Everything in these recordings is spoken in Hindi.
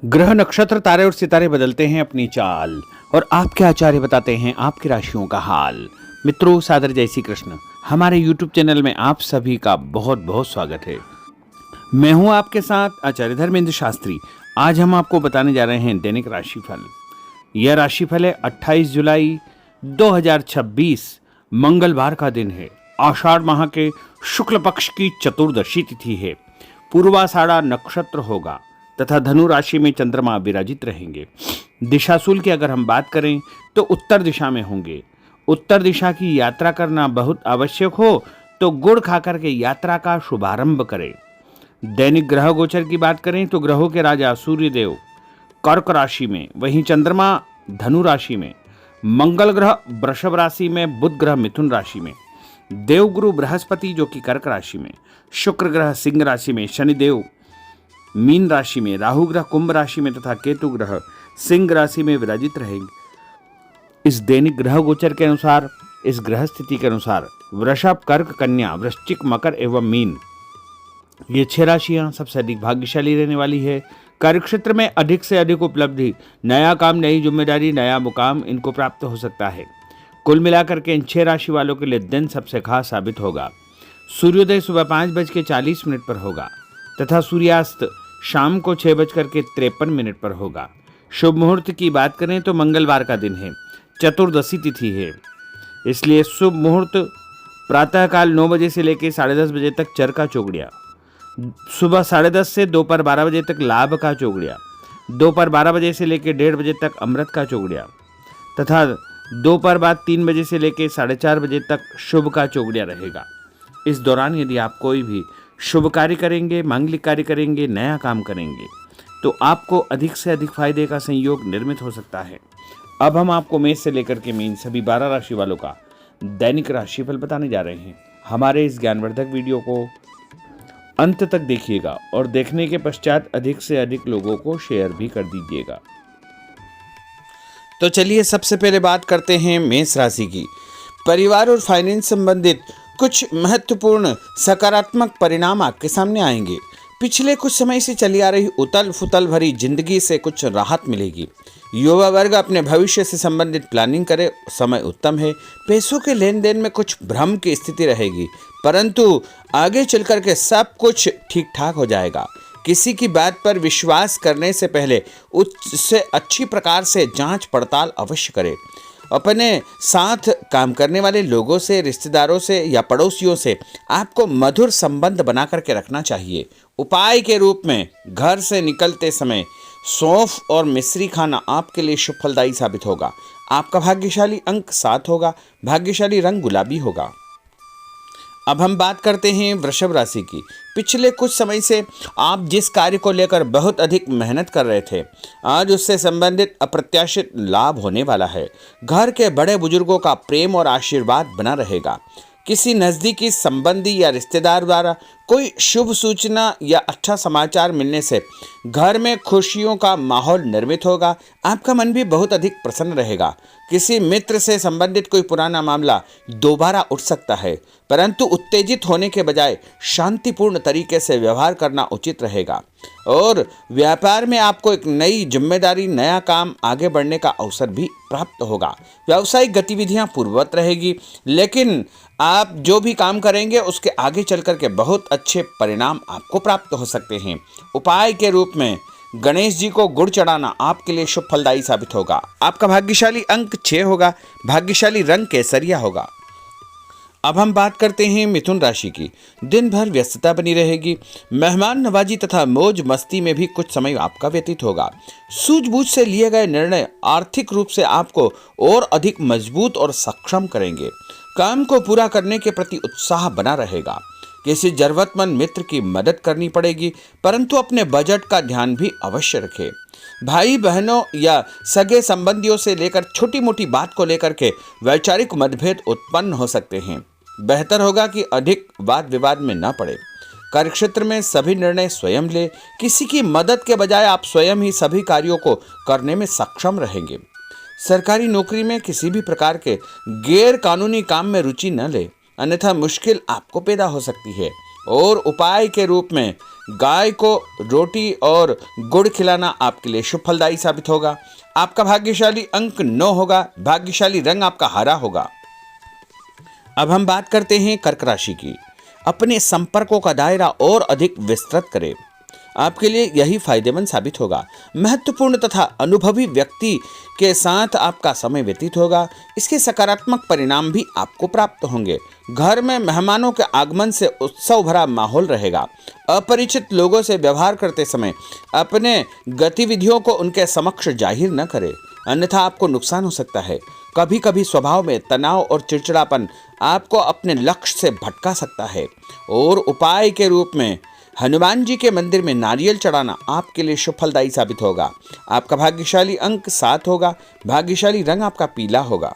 ग्रह नक्षत्र तारे और सितारे बदलते हैं अपनी चाल और आपके आचार्य बताते हैं आपकी राशियों का हाल। मित्रों, सादर जय श्री कृष्ण। हमारे YouTube चैनल में आप सभी का बहुत बहुत स्वागत है। मैं हूं आपके साथ आचार्य धर्मेंद्र शास्त्री। आज हम आपको बताने जा रहे हैं दैनिक राशिफल। यह राशिफल है 28 जुलाई 2026 मंगलवार का दिन है। आषाढ़ माह के शुक्ल पक्ष की चतुर्दशी तिथि है। पूर्वाषाढ़ा नक्षत्र होगा तथा धनु राशि में चंद्रमा विराजित रहेंगे। दिशाशूल की अगर हम बात करें तो उत्तर दिशा में होंगे। उत्तर दिशा की यात्रा करना बहुत आवश्यक हो तो गुड़ खाकर के यात्रा का शुभारंभ करें। दैनिक ग्रह गोचर की बात करें तो ग्रहों के राजा सूर्य देव कर्क राशि में, वहीं चंद्रमा धनु राशि में, मंगल ग्रह वृषभ राशि में, बुध ग्रह मिथुन राशि में, देवगुरु बृहस्पति जो कि कर्क राशि में, शुक्र ग्रह सिंह राशि में, शनिदेव मीन राशि में, राहु ग्रह कुंभ राशि में तथा केतु ग्रह सिंह राशि में विराजित रहेंगे। इस दैनिक ग्रह गोचर के अनुसार, इस ग्रह स्थिति के अनुसार वृषभ, कर्क, कन्या, वृश्चिक, मकर एवं मीन, ये 6 राशियां सबसे अधिक भाग्यशाली रहने वाली है। कार्यक्षेत्र में अधिक से अधिक उपलब्धि, नया काम, नई जिम्मेदारी, नया मुकाम इनको प्राप्त हो सकता है। कुल मिलाकर के इन 6 राशि वालों के लिए दिन सबसे खास साबित होगा। सूर्योदय सुबह 5:40 पर होगा तथा सूर्यास्त शाम को 6:53 पर होगा। शुभ मुहूर्त की बात करें तो मंगलवार का दिन है, चतुर्दशी तिथि है, इसलिए शुभ मुहूर्त प्रातःकाल 9 बजे से लेकर 10:30 बजे तक चरका चौगड़िया, सुबह 10:30 से दोपहर 12 बजे तक लाभ का चौगड़िया, दोपहर 12 बजे से लेकर 1:30 बजे तक अमृत का चौगड़िया तथा दोपहर बाद 3 बजे से लेकर 4:30 बजे तक शुभ का चौगड़िया रहेगा। इस दौरान यदि आप कोई भी शुभ कार्य करेंगे, मांगलिक कार्य करेंगे, नया काम करेंगे तो आपको अधिक से अधिक फायदे का संयोग निर्मित हो सकता है। अब हम आपको मेष से लेकर के मीन सभी 12 राशि वालों का दैनिक राशिफल बताने जा रहे हैं। हमारे इस ज्ञानवर्धक वीडियो को अंत तक देखिएगा और देखने के पश्चात अधिक से अधिक लोगों को शेयर भी कर दीजिएगा। तो चलिए सबसे पहले बात करते हैं मेष राशि की। परिवार और फाइनेंस संबंधित कुछ महत्वपूर्ण सकारात्मक परिणाम आपके सामने आएंगे। पिछले कुछ समय से चली आ रही उथल फुथल भरी जिंदगी से कुछ राहत मिलेगी। युवा वर्ग अपने भविष्य से संबंधित प्लानिंग करे, समय उत्तम है। पैसों के लेन देन में कुछ भ्रम की स्थिति रहेगी, परंतु आगे चलकर के सब कुछ ठीक ठाक हो जाएगा। किसी की बात पर विश्वास करने से पहले उससे अच्छी प्रकार से जांच पड़ताल अवश्य करें। अपने साथ काम करने वाले लोगों से, रिश्तेदारों से या पड़ोसियों से आपको मधुर संबंध बना करके रखना चाहिए। उपाय के रूप में घर से निकलते समय सौंफ और मिश्री खाना आपके लिए शुभ फलदायी साबित होगा। आपका भाग्यशाली अंक 7 होगा। भाग्यशाली रंग गुलाबी होगा। अब हम बात करते हैं वृषभ राशि की। पिछले कुछ समय से आप जिस कार्य को लेकर बहुत अधिक मेहनत कर रहे थे, आज उससे संबंधित अप्रत्याशित लाभ होने वाला है। घर के बड़े बुजुर्गों का प्रेम और आशीर्वाद बना रहेगा। किसी नज़दीकी संबंधी या रिश्तेदार द्वारा कोई शुभ सूचना या अच्छा समाचार मिलने से घर में खुशियों का माहौल निर्मित होगा। आपका मन भी बहुत अधिक प्रसन्न रहेगा। किसी मित्र से संबंधित कोई पुराना मामला दोबारा उठ सकता है, परंतु उत्तेजित होने के बजाय शांतिपूर्ण तरीके से व्यवहार करना उचित रहेगा। और व्यापार में आपको एक नई जिम्मेदारी, नया काम, आगे बढ़ने का अवसर भी प्राप्त होगा। व्यावसायिक गतिविधियां पूर्ववत रहेगी, लेकिन आप जो भी काम करेंगे उसके आगे चलकर के बहुत अच्छे परिणाम आपको प्राप्त हो सकते हैं। उपाय के रूप में गणेश जी को गुड़ चढ़ाना आपके लिए शुभ फलदायी साबित होगा। आपका भाग्यशाली अंक 6 होगा। भाग्यशाली रंग केसरिया होगा। अब हम बात करते हैं मिथुन राशि की। दिन भर व्यस्तता बनी रहेगी। मेहमान नवाजी तथा मौज मस्ती में भी कुछ समय आपका व्यतीत होगा। सूझबूझ से लिए गए निर्णय आर्थिक रूप से आपको और अधिक मजबूत और सक्षम करेंगे। काम को पूरा करने के प्रति उत्साह बना रहेगा। किसी जरूरतमंद मित्र की मदद करनी पड़ेगी, परंतु अपने बजट का ध्यान भी अवश्य रखें। भाई बहनों या सगे संबंधियों से लेकर छोटी मोटी बात को लेकर के वैचारिक मतभेद उत्पन्न हो सकते हैं। बेहतर होगा कि अधिक वाद विवाद में न पड़े। कार्यक्षेत्र में सभी निर्णय स्वयं ले। किसी की मदद के बजाय आप स्वयं ही सभी कार्यों को करने में सक्षम रहेंगे। सरकारी नौकरी में किसी भी प्रकार के गैर कानूनी काम में रुचि न ले, अन्यथा मुश्किल आपको पैदा हो सकती है। और उपाय के रूप में गाय को रोटी और गुड़ खिलाना आपके लिए शुभ फलदायी साबित होगा। आपका भाग्यशाली अंक 9 होगा। भाग्यशाली रंग आपका हरा होगा। अब हम बात करते हैं कर्क राशि की। अपने संपर्कों का दायरा और अधिक विस्तृत करें, आपके लिए यही फायदेमंद साबित होगा। महत्वपूर्ण तथा अनुभवी व्यक्ति के साथ आपका समय व्यतीत होगा। इसके सकारात्मक परिणाम भी आपको प्राप्त होंगे। घर में मेहमानों के आगमन से उत्सव भरा माहौल रहेगा। अपरिचित लोगों से व्यवहार करते समय अपने गतिविधियों को उनके समक्ष जाहिर न करें, अन्यथा आपको नुकसान हो सकता है। कभी कभी स्वभाव में तनाव और चिड़चिड़ापन आपको अपने लक्ष्य से भटका सकता है। और उपाय के रूप में हनुमान जी के मंदिर में नारियल चढ़ाना आपके लिए शुभ फलदायी साबित होगा। आपका भाग्यशाली अंक 7 होगा। भाग्यशाली रंग आपका पीला होगा।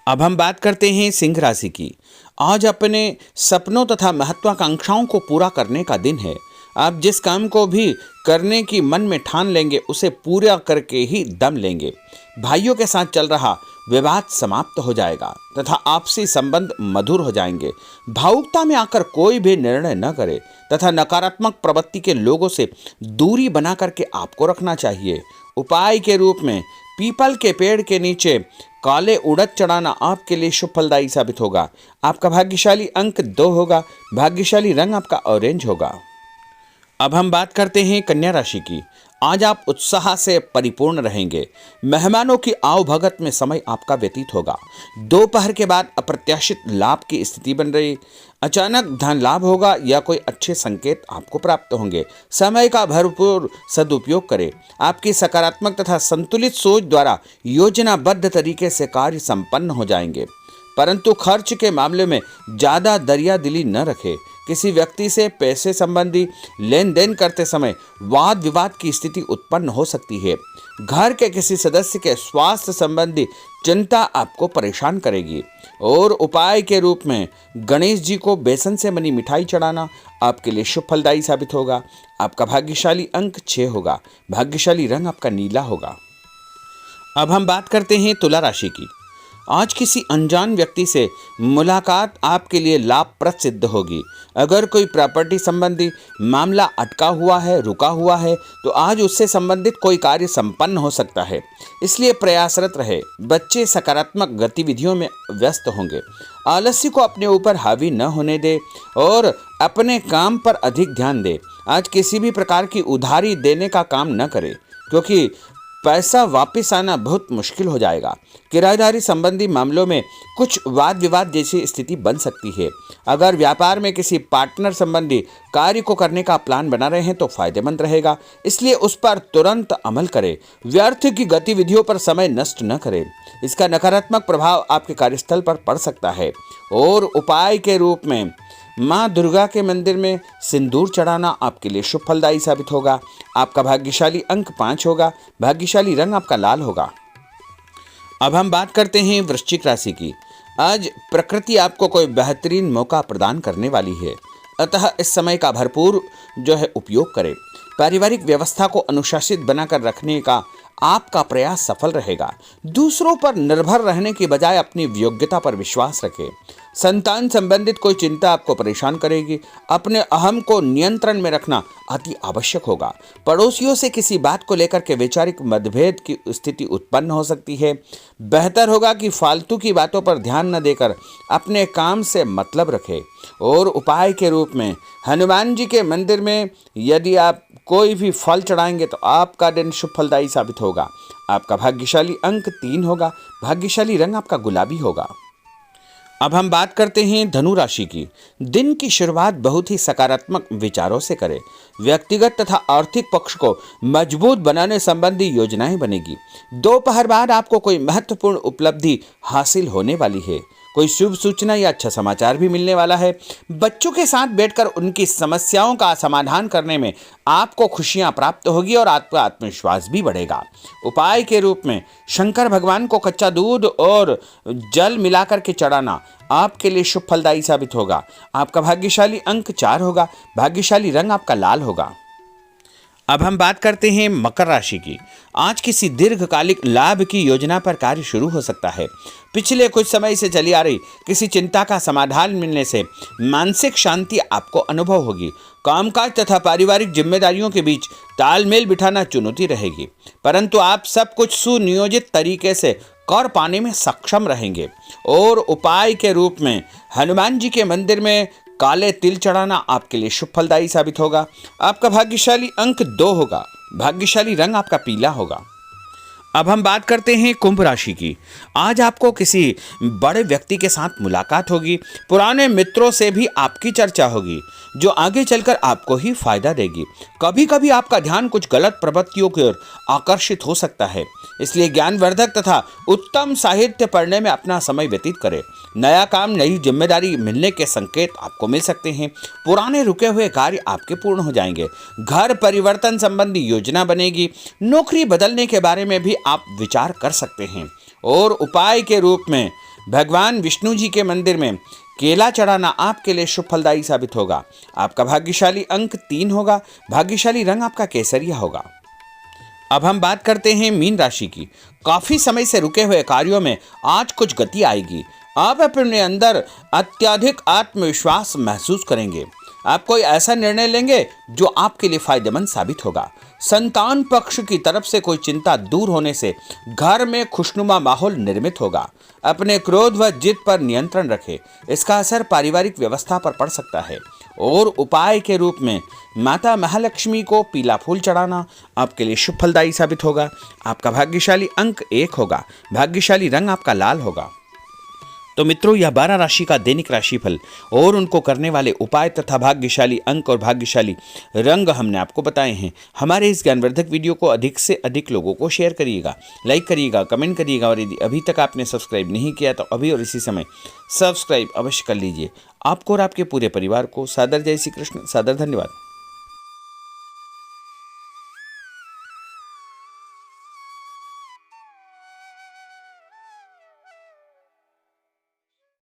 अब हम बात करते हैं सिंह राशि की। आज अपने सपनों तथा महत्वाकांक्षाओं को पूरा करने का दिन है। आप जिस काम को भी करने की मन में ठान लेंगे उसे पूरा करके ही दम लेंगे। भाइयों के साथ चल रहा विवाद समाप्त हो जाएगा तथा आपसी संबंध मधुर हो जाएंगे। भावुकता में आकर कोई भी निर्णय न करे तथा नकारात्मक प्रवृत्ति के लोगों से दूरी बना करके आपको रखना चाहिए। उपाय के रूप में पीपल के पेड़ के नीचे काले उड़द चढ़ाना आपके लिए शुभ फलदायी साबित होगा। आपका भाग्यशाली अंक 2 होगा। भाग्यशाली रंग आपका ऑरेंज होगा। अब हम बात करते हैं कन्या राशि की। आज आप उत्साह से परिपूर्ण रहेंगे। मेहमानों की आवभगत में समय आपका व्यतीत होगा। दोपहर के बाद अप्रत्याशित लाभ की स्थिति बन रही। अचानक धन लाभ होगा या कोई अच्छे संकेत आपको प्राप्त होंगे। समय का भरपूर सदुपयोग करें। आपकी सकारात्मक तथा संतुलित सोच द्वारा योजनाबद्ध तरीके से कार्य संपन्न हो जाएंगे, परंतु खर्च के मामले में ज़्यादा दरियादिली न रखें। किसी व्यक्ति से पैसे संबंधी लेन देन करते समय वाद विवाद की स्थिति उत्पन्न हो सकती है। घर के किसी सदस्य के स्वास्थ्य संबंधी चिंता आपको परेशान करेगी। और उपाय के रूप में गणेश जी को बेसन से बनी मिठाई चढ़ाना आपके लिए शुभ फलदायी साबित होगा। आपका भाग्यशाली अंक 6 होगा। भाग्यशाली रंग आपका नीला होगा। अब हम बात करते हैं तुला राशि की। आज किसी अनजान व्यक्ति से मुलाकात आपके लिए लाभप्रद सिद्ध होगी। अगर कोई प्रॉपर्टी संबंधी मामला अटका हुआ है, रुका हुआ है, तो आज उससे संबंधित कोई कार्य संपन्न हो सकता है, इसलिए प्रयासरत रहे। बच्चे सकारात्मक गतिविधियों में व्यस्त होंगे। आलस्य को अपने ऊपर हावी न होने दे और अपने काम पर अधिक ध्यान दे। आज किसी भी प्रकार की उधारी देने का काम न करें, क्योंकि पैसा वापस आना बहुत मुश्किल हो जाएगा। किराएदारी संबंधी मामलों में कुछ वाद विवाद जैसी स्थिति बन सकती है। अगर व्यापार में किसी पार्टनर संबंधी कार्य को करने का प्लान बना रहे हैं तो फायदेमंद रहेगा, इसलिए उस पर तुरंत अमल करें। व्यर्थ की गतिविधियों पर समय नष्ट न करें, इसका नकारात्मक प्रभाव आपके कार्यस्थल पर पड़ सकता है। और उपाय के रूप में माँ दुर्गा के मंदिर में सिंदूर चढ़ाना आपके लिए शुभ फलदायी साबित होगा। आपका भाग्यशाली अंक 5 होगा। भाग्यशाली रंग आपका लाल होगा। अब हम बात करते हैं वृश्चिक राशि की। आज प्रकृति आपको कोई बेहतरीन मौका प्रदान करने वाली है, अतः इस समय का भरपूर उपयोग करें। पारिवारिक व्यवस्था को अनुशासित बनाकर रखने का आपका प्रयास सफल रहेगा। दूसरों पर निर्भर रहने की बजाय अपनी योग्यता पर विश्वास रखें। संतान संबंधित कोई चिंता आपको परेशान करेगी। अपने अहम को नियंत्रण में रखना अति आवश्यक होगा। पड़ोसियों से किसी बात को लेकर के वैचारिक मतभेद की स्थिति उत्पन्न हो सकती है। बेहतर होगा कि फालतू की बातों पर ध्यान न देकर अपने काम से मतलब रखें। और उपाय के रूप में हनुमान जी के मंदिर में यदि आप कोई भी फल चढ़ाएंगे तो आपका दिन शुभ फलदायी साबित होगा। आपका भाग्यशाली अंक 3 होगा। भाग्यशाली रंग आपका गुलाबी होगा। अब हम बात करते हैं धनु राशि की। दिन की शुरुआत बहुत ही सकारात्मक विचारों से करें। व्यक्तिगत तथा आर्थिक पक्ष को मजबूत बनाने संबंधी योजनाएं बनेगी। दोपहर बाद आपको कोई महत्वपूर्ण उपलब्धि हासिल होने वाली है। कोई शुभ सूचना या अच्छा समाचार भी मिलने वाला है। बच्चों के साथ बैठकर उनकी समस्याओं का समाधान करने में आपको खुशियां प्राप्त होगी और आपका आत्मविश्वास भी बढ़ेगा। उपाय के रूप में शंकर भगवान को कच्चा दूध और जल मिलाकर के चढ़ाना आपके लिए शुभ फलदायी साबित होगा। आपका भाग्यशाली अंक 4 होगा। भाग्यशाली रंग आपका लाल होगा। अब हम बात करते हैं मकर राशि की। आज किसी दीर्घकालिक लाभ की योजना पर कार्य शुरू हो सकता है। पिछले कुछ समय से चली आ रही किसी चिंता का समाधान मिलने से मानसिक शांति आपको अनुभव होगी। कामकाज तथा पारिवारिक जिम्मेदारियों के बीच तालमेल बिठाना चुनौती रहेगी, परंतु आप सब कुछ सुनियोजित तरीके से कर पाने में सक्षम रहेंगे। और उपाय के रूप में हनुमान जी के मंदिर में काले तिल चढ़ाना आपके लिए शुभ फलदायी साबित होगा। आपका भाग्यशाली अंक 2 होगा। भाग्यशाली रंग आपका पीला होगा। अब हम बात करते हैं कुंभ राशि की। आज आपको किसी बड़े व्यक्ति के साथ मुलाकात होगी। पुराने मित्रों से भी आपकी चर्चा होगी, जो आगे चलकर आपको ही फायदा देगी। कभी कभी आपका ध्यान कुछ गलत प्रवृत्तियों की ओर आकर्षित हो सकता है, इसलिए ज्ञानवर्धक तथा उत्तम साहित्य पढ़ने में अपना समय व्यतीत करें। नया काम, नई जिम्मेदारी मिलने के संकेत आपको मिल सकते हैं। पुराने रुके हुए कार्य आपके पूर्ण हो जाएंगे। घर परिवर्तन संबंधी योजना बनेगी। नौकरी बदलने के बारे में भी आप विचार कर सकते हैं। और उपाय के रूप में भगवान विष्णु जी के मंदिर में केला चढ़ाना आपके लिए शुभ फलदायी साबित होगा। आपका भाग्यशाली अंक 3 होगा। भाग्यशाली रंग आपका केसरिया होगा। अब हम बात करते हैं मीन राशि की। काफी समय से रुके हुए कार्यों में आज कुछ गति आएगी। आप अपने अंदर अत्यधिक आत्मविश्वास महसूस करेंगे। आप कोई ऐसा निर्णय लेंगे जो आपके लिए फायदेमंद साबित होगा। संतान पक्ष की तरफ से कोई चिंता दूर होने से घर में खुशनुमा माहौल निर्मित होगा। अपने क्रोध व जिद पर नियंत्रण रखें, इसका असर पारिवारिक व्यवस्था पर पड़ सकता है। और उपाय के रूप में माता महालक्ष्मी को पीला फूल चढ़ाना आपके लिए शुभ फलदायी साबित होगा। आपका भाग्यशाली अंक 1 होगा। भाग्यशाली रंग आपका लाल होगा। तो मित्रों, यह 12 राशि का दैनिक राशिफल और उनको करने वाले उपाय तथा भाग्यशाली अंक और भाग्यशाली रंग हमने आपको बताए हैं। हमारे इस ज्ञानवर्धक वीडियो को अधिक से अधिक लोगों को शेयर करिएगा, लाइक करिएगा, कमेंट करिएगा। और यदि अभी तक आपने सब्सक्राइब नहीं किया तो अभी और इसी समय सब्सक्राइब अवश्य कर लीजिए। आपको और आपके पूरे परिवार को सादर जय श्री कृष्ण, सादर धन्यवाद।